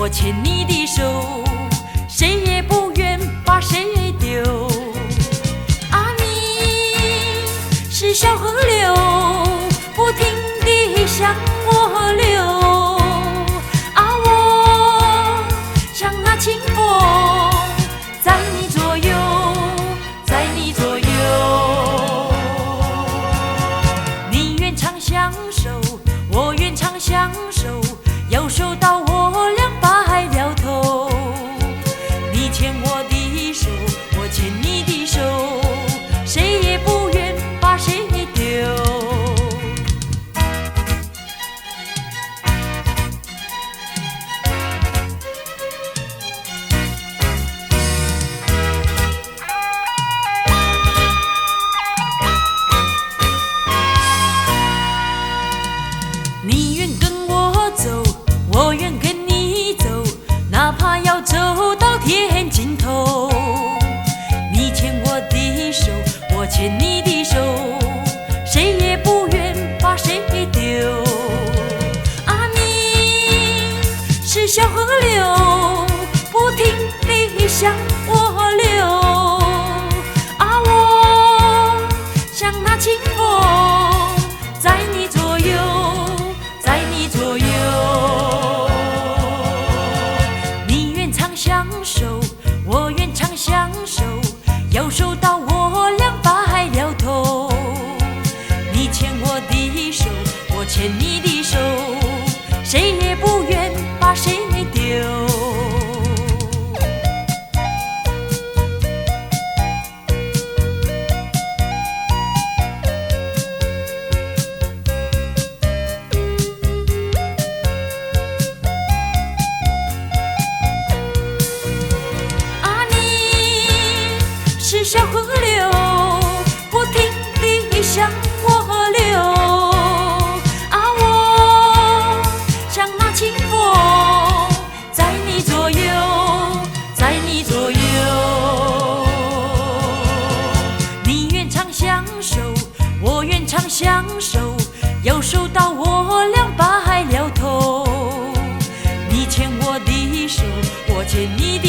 我牵你的手，谁也不愿把谁丢。啊，你是小河流，不停地向我流。啊，我像那清风，在你左右，在你左右。你愿长相守，我愿长相守，右手到我俩白了头。你牵我的手，我牵你的手，谁也不愿把谁丢。你愿跟我走，我愿跟你走，哪怕要走到天尽头。你牵我的手，我牵你的手，谁也不愿把谁丢。啊，你是小河流，不停地向我流。啊，我像那清风，在你左右，在你左右。你愿长相守，我愿长相守，右手到我俩白了头。你牵我的手，我牵你的手，谁也不愿把谁丢。是小河流，不停地向我流。啊，我像那清风，在你左右，在你左右。你愿长相守，我愿长相守，右手到我俩白了头。你牵我的手，我牵你的